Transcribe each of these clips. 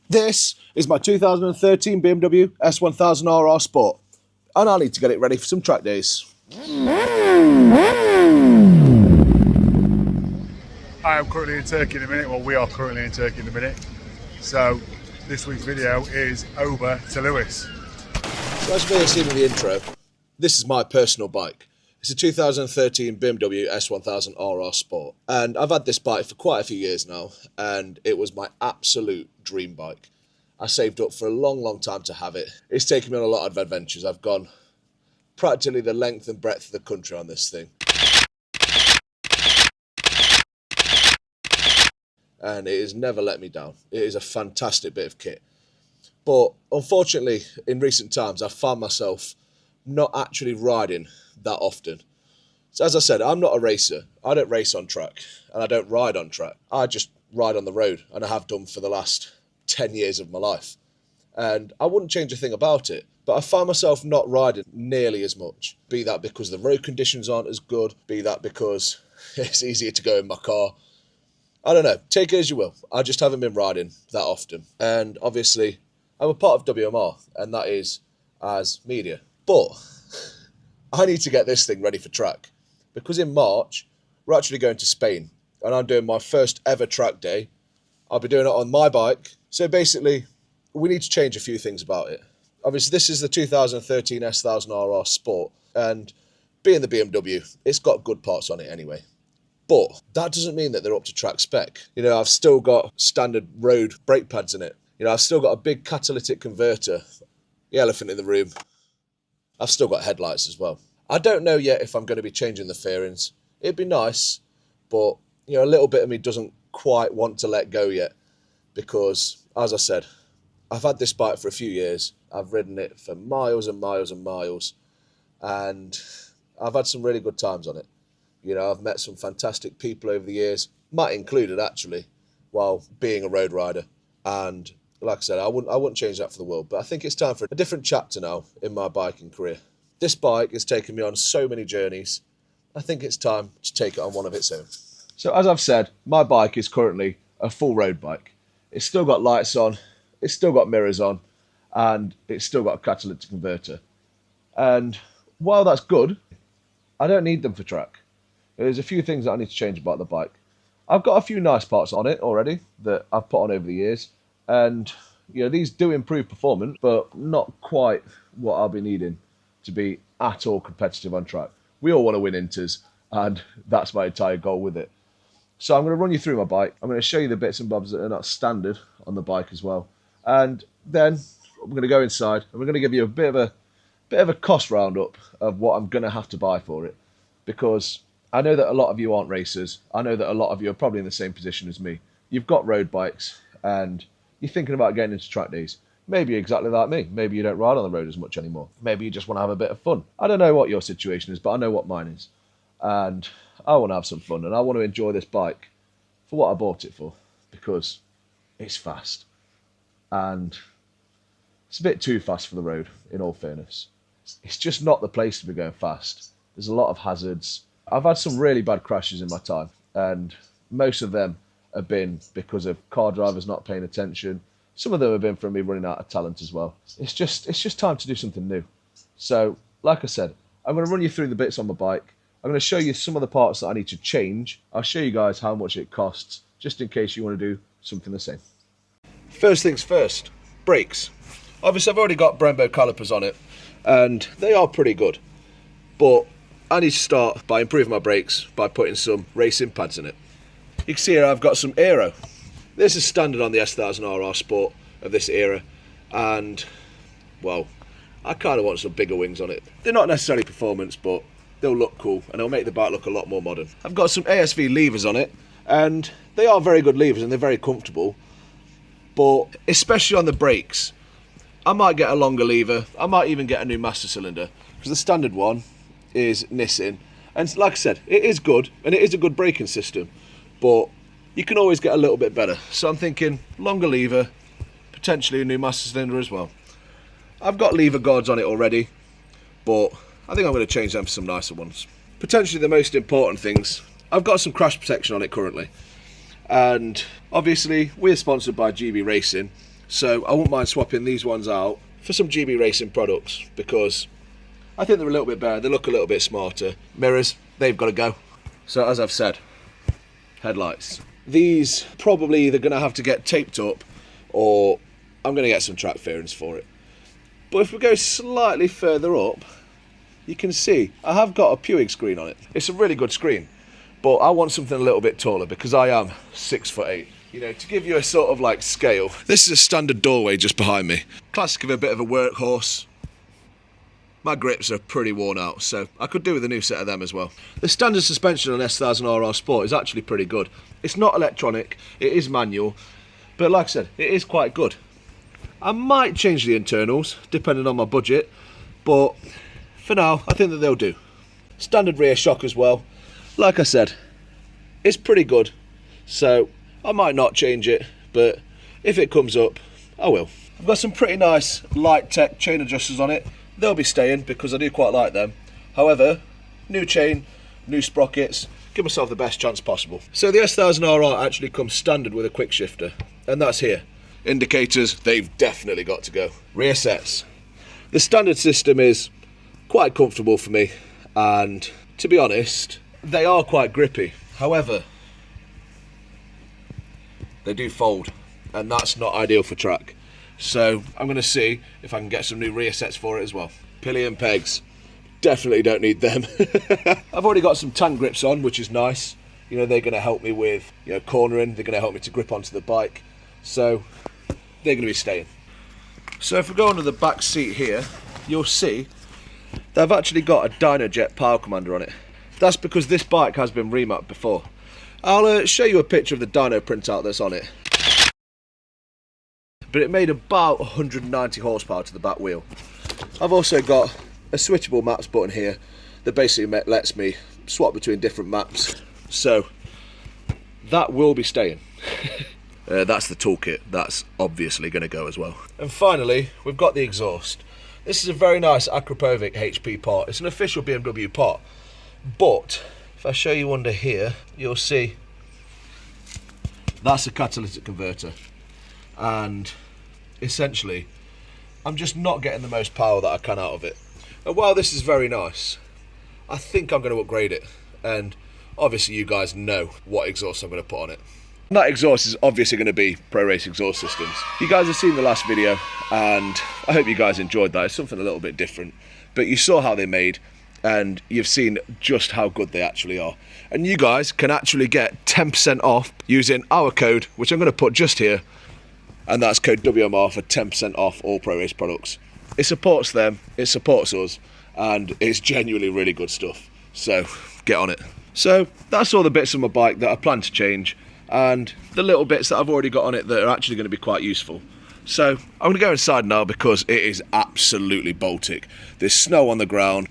This is my 2013 BMW S1000Rr Sport, and I need to get it ready for some track days. I am currently in Turkey in a minute. Well, we are currently in Turkey in a minute. So this week's video is over to Lewis. So as you may have seen in the intro, this is my personal bike. It's a 2013 BMW S1000Rr Sport, and I've had this bike for quite a few years now, and it was my absolute dream bike. I saved up for a long time to have it. It's taken me on a lot of adventures. I've gone practically the length and breadth of the country on this thing. And it has never let me down. It is a fantastic bit of kit. But unfortunately, in recent times, I've found myself not actually riding that often. So as I said, I'm not a racer. I don't race on track, and I don't ride on track. I just ride on the road, and I have done for the last 10 years of my life. And I wouldn't change a thing about it, but I find myself not riding nearly as much. Be that because the road conditions aren't as good, be that because it's easier to go in my car. I don't know, take it as you will. I just haven't been riding that often. And obviously, I'm a part of WMR, and that is as media. But I need to get this thing ready for track, because in March, we're actually going to Spain, and I'm doing my first ever track day. I'll be doing it on my bike. So basically, we need to change a few things about it. Obviously, this is the 2013 S1000Rr Sport, and being the BMW, it's got good parts on it anyway. But that doesn't mean that they're up to track spec. You know, I've still got standard road brake pads in it. You know, I've still got a big catalytic converter, the elephant in the room. I've still got headlights as well. I don't know yet if I'm going to be changing the fairings. It'd be nice, but, you know, a little bit of me doesn't quite want to let go yet, because, as I said, I've had this bike for a few years. I've ridden it for miles and miles and miles, and I've had some really good times on it. You know, I've met some fantastic people over the years, Matt included actually, while being a road rider. And like I said, I wouldn't change that for the world. But I think it's time for a different chapter now in my biking career. This bike has taken me on so many journeys. I think it's time to take it on one of its own. So as I've said, my bike is currently a full road bike. It's still got lights on, it's still got mirrors on, and it's still got a catalytic converter. And while that's good, I don't need them for track. There's a few things that I need to change about the bike. I've got a few nice parts on it already that I've put on over the years, and you know, these do improve performance, but not quite what I'll be needing to be at all competitive on track. We all want to win inters, and that's my entire goal with it. So I'm going to run you through my bike. I'm going to show you the bits and bobs that are not standard on the bike as well, and then I'm going to go inside and we're going to give you a bit of a cost roundup of what I'm going to have to buy for it, because I know that a lot of you aren't racers. I know that a lot of you are probably in the same position as me. You've got road bikes and you're thinking about getting into track days. Maybe you're exactly like me. Maybe you don't ride on the road as much anymore. Maybe you just want to have a bit of fun. I don't know what your situation is, but I know what mine is. And I want to have some fun, and I want to enjoy this bike for what I bought it for, because it's fast. And it's a bit too fast for the road, in all fairness. It's just not the place to be going fast. There's a lot of hazards. I've had some really bad crashes in my time, and most of them have been because of car drivers not paying attention. Some of them have been from me running out of talent as well. It's just time to do something new. So, like I said, I'm going to run you through the bits on my bike. I'm going to show you some of the parts that I need to change. I'll show you guys how much it costs, just in case you want to do something the same. First things first, brakes. Obviously, I've already got Brembo calipers on it, and they are pretty good. But I need to start by improving my brakes by putting some racing pads in it. You can see here I've got some aero. This is standard on the S1000Rr Sport of this era, and well, I kind of want some bigger wings on it. They're not necessarily performance, but they'll look cool and they'll make the bike look a lot more modern. I've got some ASV levers on it, and they are very good levers and they're very comfortable, but especially on the brakes, I might get a longer lever. I might even get a new master cylinder, because the standard one is Nissan, and like I said, it is good and it is a good braking system, but you can always get a little bit better. So I'm thinking longer lever, potentially a new master cylinder as well. I've got lever guards on it already, but I think I'm going to change them for some nicer ones. Potentially the most important things, I've got some crash protection on it currently, and obviously we're sponsored by GB Racing, So I wouldn't mind swapping these ones out for some GB Racing products, because I think they're a little bit better, they look a little bit smarter. Mirrors, they've got to go. So as I've said, headlights. These probably either going to have to get taped up, or I'm going to get some track fairings for it. But if we go slightly further up, you can see I have got a Puig screen on it. It's a really good screen, but I want something a little bit taller because I am 6'8". You know, to give you a sort of like scale, this is a standard doorway just behind me. Classic of a bit of a workhorse. My grips are pretty worn out, so I could do with a new set of them as well. The standard suspension on S1000Rr Sport is actually pretty good. It's not electronic, it is manual, but like I said, it is quite good. I might change the internals, depending on my budget, but for now, I think that they'll do. Standard rear shock as well. Like I said, it's pretty good, so I might not change it, but if it comes up, I will. I've got some pretty nice light tech chain adjusters on it. They'll be staying because I do quite like them. However, new chain, new sprockets, give myself the best chance possible. So the S1000Rr actually comes standard with a quick shifter, and that's here. Indicators, they've definitely got to go. Rear sets. The standard system is quite comfortable for me, and to be honest, they are quite grippy. However, they do fold, and that's not ideal for track. So I'm going to see if I can get some new rear sets for it as well. Pillion pegs, definitely don't need them. I've already got some tank grips on, which is nice. You know, they're going to help me with, you know, cornering. They're going to help me to grip onto the bike. So they're going to be staying. So if we go onto the back seat here, you'll see they've actually got a DynoJet power commander on it. That's because this bike has been remapped before. I'll show you a picture of the dyno printout that's on it. But it made about 190 horsepower to the back wheel. I've also got a switchable maps button here that basically lets me swap between different maps. So that will be staying. That's the toolkit, that's obviously going to go as well. And finally, we've got the exhaust. This is a very nice Akrapovic HP part. It's an official BMW part. But if I show you under here, you'll see that's a catalytic converter. And essentially, I'm just not getting the most power that I can out of it. And while this is very nice, I think I'm going to upgrade it. And obviously you guys know what exhaust I'm going to put on it. And that exhaust is obviously going to be Pro Race exhaust systems. You guys have seen the last video, and I hope you guys enjoyed that. It's something a little bit different. But you saw how they're made, and you've seen just how good they actually are. And you guys can actually get 10% off using our code, which I'm going to put just here. And that's code WMR for 10% off all Pro Race products. It supports them, it supports us, and it's genuinely really good stuff. So get on it. So that's all the bits of my bike that I plan to change, and the little bits that I've already got on it that are actually going to be quite useful. So I'm going to go inside now because it is absolutely Baltic. There's snow on the ground,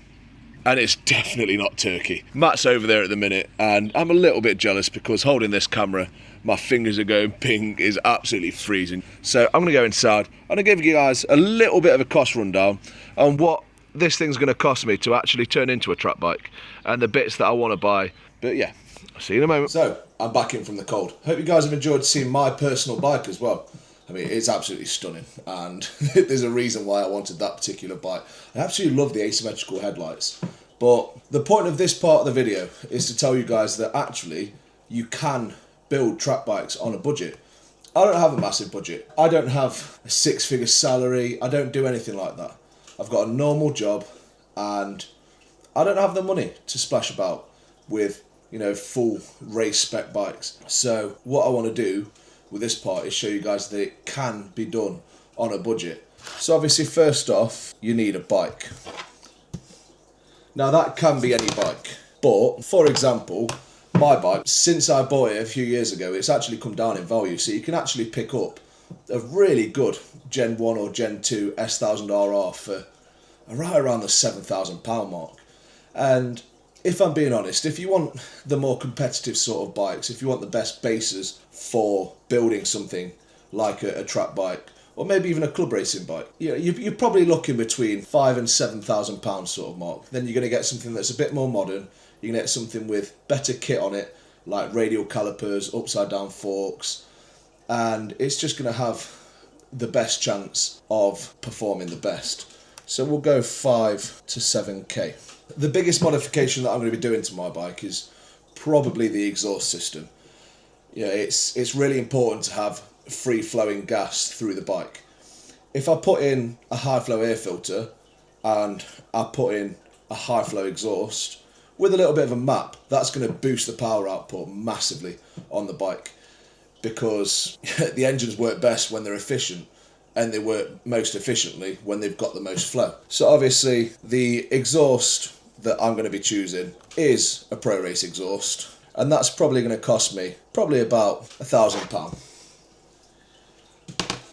and it's definitely not Turkey. Matt's over there at the minute, and I'm a little bit jealous because holding this camera, my fingers are going pink, is absolutely freezing. So I'm going to go inside and I'll give you guys a little bit of a cost rundown on what this thing's going to cost me to actually turn into a track bike and the bits that I want to buy. But yeah, I'll see you in a moment. So I'm back in from the cold. Hope you guys have enjoyed seeing my personal bike as well. I mean, it's absolutely stunning, and there's a reason why I wanted that particular bike. I absolutely love the asymmetrical headlights. But the point of this part of the video is to tell you guys that actually you can build track bikes on a budget. I don't have a massive budget. I don't have a six-figure salary. I don't do anything like that. I've got a normal job, and I don't have the money to splash about with, you know, full race spec bikes. So what I want to do with this part is show you guys that it can be done on a budget. So obviously, first off, you need a bike. Now that can be any bike, but for example, my bike, since I bought it a few years ago, it's actually come down in value. So you can actually pick up a really good Gen 1 or Gen 2 S1000Rr for right around the £7,000 mark. And if I'm being honest, if you want the more competitive sort of bikes, if you want the best bases for building something like a track bike, or maybe even a club racing bike, you know, you're probably looking between £5,000 and £7,000 sort of mark. Then you're going to get something that's a bit more modern. You can get something with better kit on it, like radial calipers, upside down forks, and it's just going to have the best chance of performing the best. So we'll go 5 to 7k. The biggest modification that I'm going to be doing to my bike is probably the exhaust system. It's really important to have free flowing gas through the bike. If I put in a high flow air filter and I put in a high flow exhaust with a little bit of a map, that's going to boost the power output massively on the bike, because the engines work best when they're efficient, and they work most efficiently when they've got the most flow. So obviously the exhaust that I'm going to be choosing is a Pro Race exhaust, and that's probably going to cost me probably about £1,000.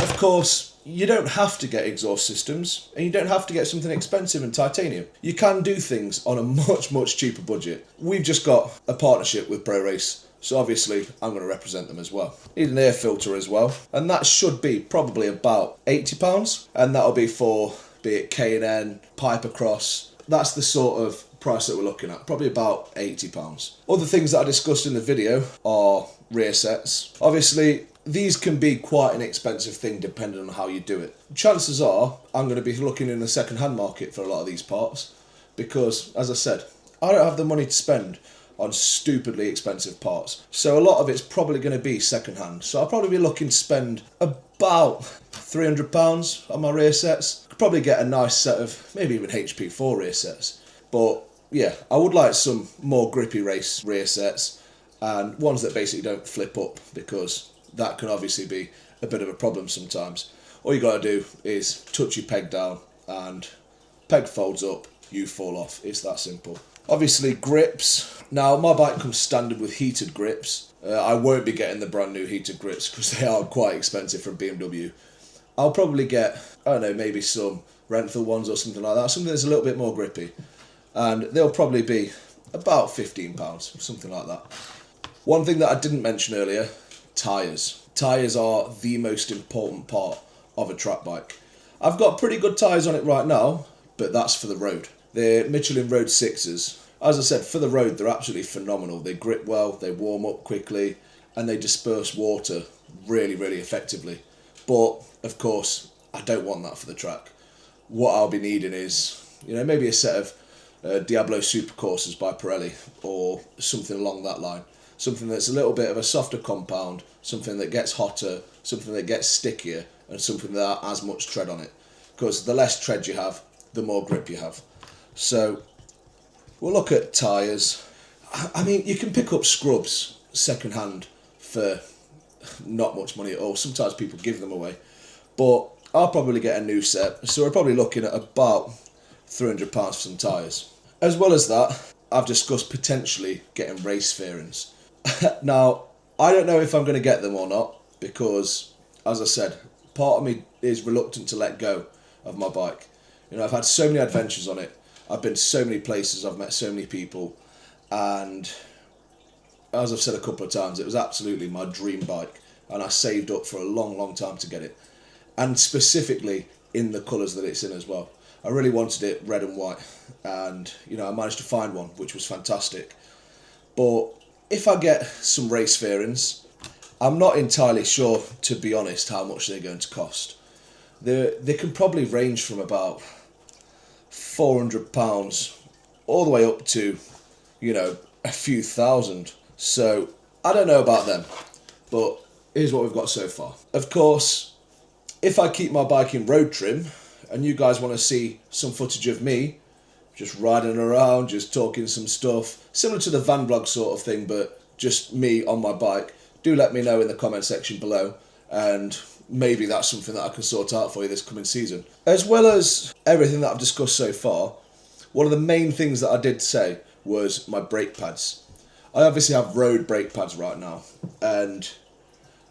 Of course, you don't have to get exhaust systems, and you don't have to get something expensive in titanium. You can do things on a much cheaper budget. We've just got a partnership with Pro Race, so obviously I'm going to represent them as well. Need an air filter as well, and that should be probably about £80, and that'll be for, be it K&N, Piper Cross. That's the sort of price that we're looking at, probably about £80. Other things that I discussed in the video are rear sets. Obviously, these can be quite an expensive thing depending on how you do it. Chances are I'm going to be looking in the second-hand market for a lot of these parts, because, as I said, I don't have the money to spend on stupidly expensive parts. So a lot of it's probably going to be second-hand. So I'll probably be looking to spend about £300 on my rear sets. Could probably get a nice set of maybe even HP4 rear sets. But yeah, I would like some more grippy race rear sets, and ones that basically don't flip up, because that can obviously be a bit of a problem sometimes. All you got to do is touch your peg down and peg folds up, you fall off. It's that simple. Obviously grips. Now my bike comes standard with heated grips. I won't be getting the brand new heated grips because they are quite expensive from BMW. I'll probably get, I don't know, maybe some rental ones or something like that, something that's a little bit more grippy. And they'll probably be about £15, something like that. One thing that I didn't mention earlier, tyres. Tyres are the most important part of a track bike. I've got pretty good tyres on it right now, but that's for the road. They're Michelin Road 6s. As I said, for the road, they're absolutely phenomenal. They grip well, they warm up quickly, and they disperse water really effectively. But, of course, I don't want that for the track. What I'll be needing is, maybe a set of Diablo Supercoursers by Pirelli, or something along that line. Something that's a little bit of a softer compound, something that gets hotter, something that gets stickier, and something that has much tread on it. Because the less tread you have, the more grip you have. So we'll look at tyres. I mean, you can pick up scrubs second hand for not much money at all. Sometimes people give them away. But I'll probably get a new set, so we're probably looking at about £300 for some tyres. As well as that, I've discussed potentially getting race fairings. Now, I don't know if I'm going to get them or not, because, as I said, part of me is reluctant to let go of my bike. I've had so many adventures on it. I've been to so many places, I've met so many people, and as I've said a couple of times, it was absolutely my dream bike, and I saved up for a long time to get it, and specifically in the colours that it's in as well. I really wanted it red and white, and I managed to find one, which was fantastic. But if I get some race fairings, I'm not entirely sure, to be honest, how much they're going to cost. They can probably range from about £400 all the way up to, a few thousand. So I don't know about them, but here's what we've got so far. Of course, if I keep my bike in road trim, and you guys want to see some footage of me just riding around, just talking some stuff, similar to the van vlog sort of thing, but just me on my bike, do let me know in the comment section below, and maybe that's something that I can sort out for you this coming season. As well as everything that I've discussed so far, one of the main things that I did say was my brake pads. I obviously have road brake pads right now, and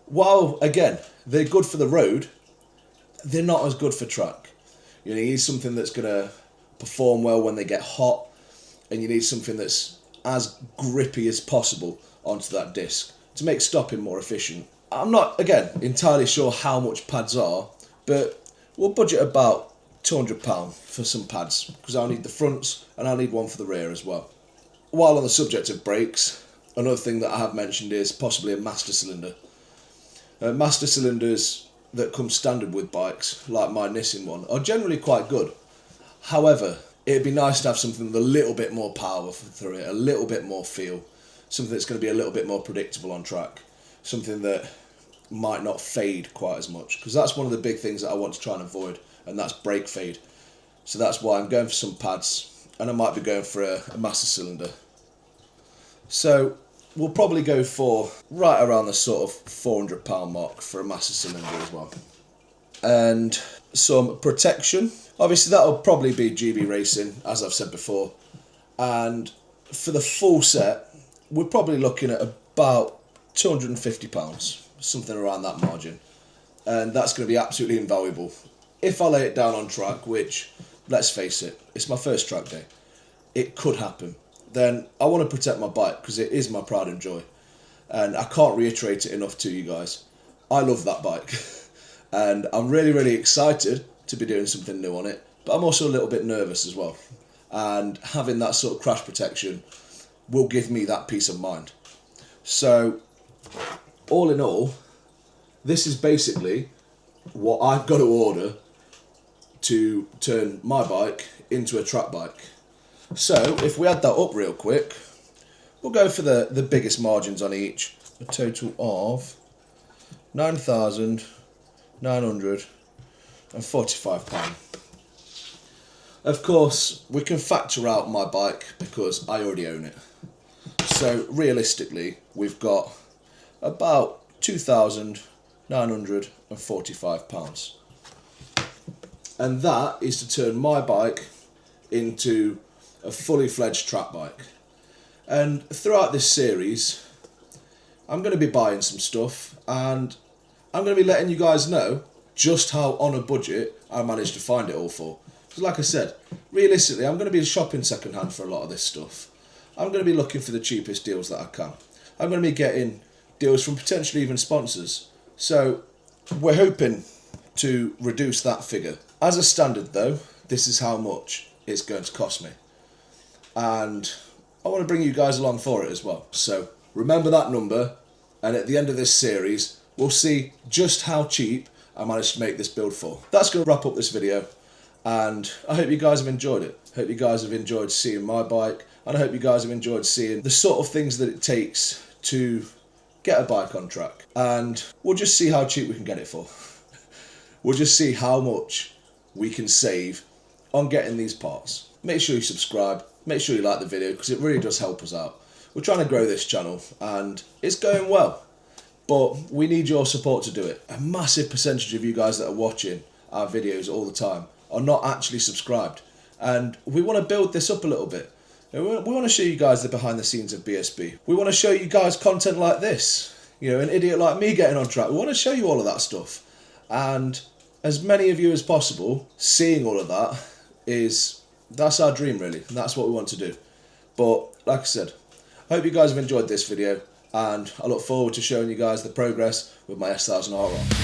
while, again, they're good for the road, they're not as good for track. You need something that's going to perform well when they get hot, and you need something that's as grippy as possible onto that disc to make stopping more efficient. I'm not, again, entirely sure how much pads are, but we'll budget about £200 for some pads, because I'll need the fronts and I'll need one for the rear as well. While on the subject of brakes, another thing that I have mentioned is possibly a master cylinder. Master cylinders that come standard with bikes, like my Nissan one, are generally quite good. However, it'd be nice to have something with a little bit more power through it, a little bit more feel, something that's going to be a little bit more predictable on track, something that might not fade quite as much, because that's one of the big things that I want to try and avoid, and that's brake fade. So that's why I'm going for some pads, and I might be going for a master cylinder. So we'll probably go for right around the sort of £400 mark for a master cylinder as well. And some protection. Obviously that'll probably be GB Racing, as I've said before. And for the full set, we're probably looking at about £250, something around that margin. And that's going to be absolutely invaluable. If I lay it down on track, which, let's face it, it's my first track day, it could happen. Then I want to protect my bike because it is my pride and joy. And I can't reiterate it enough to you guys. I love that bike. And I'm really, really excited to be doing something new on it. But I'm also a little bit nervous as well. And having that sort of crash protection will give me that peace of mind. So, all in all, this is basically what I've got to order to turn my bike into a track bike. So if we add that up real quick, we'll go for the biggest margins on each. A total of £9,945. Of course, we can factor out my bike because I already own it. So realistically, we've got about £2,945. And that is to turn my bike into a fully fledged track bike. And throughout this series, I'm going to be buying some stuff, and I'm going to be letting you guys know just how on a budget I managed to find it all for. Because like I said, realistically, I'm going to be shopping secondhand for a lot of this stuff. I'm going to be looking for the cheapest deals that I can. I'm going to be getting deals from potentially even sponsors. So we're hoping to reduce that figure. As a standard though, this is how much it's going to cost me. And I want to bring you guys along for it as well. So remember that number, and at the end of this series, we'll see just how cheap I managed to make this build for. That's going to wrap up this video, and I hope you guys have enjoyed it. I hope you guys have enjoyed seeing my bike, and I hope you guys have enjoyed seeing the sort of things that it takes to get a bike on track. And we'll just see how cheap we can get it for. We'll just see how much we can save on getting these parts. Make sure you subscribe, make sure you like the video, because it really does help us out. We're trying to grow this channel and it's going well, but we need your support to do it. A massive percentage of you guys that are watching our videos all the time are not actually subscribed, and we want to build this up a little bit. We want to show you guys the behind the scenes of BSB. We want to show you guys content like this, you know, an idiot like me getting on track. We want to show you all of that stuff, and as many of you as possible seeing all of that that's our dream really, and that's what we want to do. But like I said, I hope you guys have enjoyed this video, and I look forward to showing you guys the progress with my S1000Rr.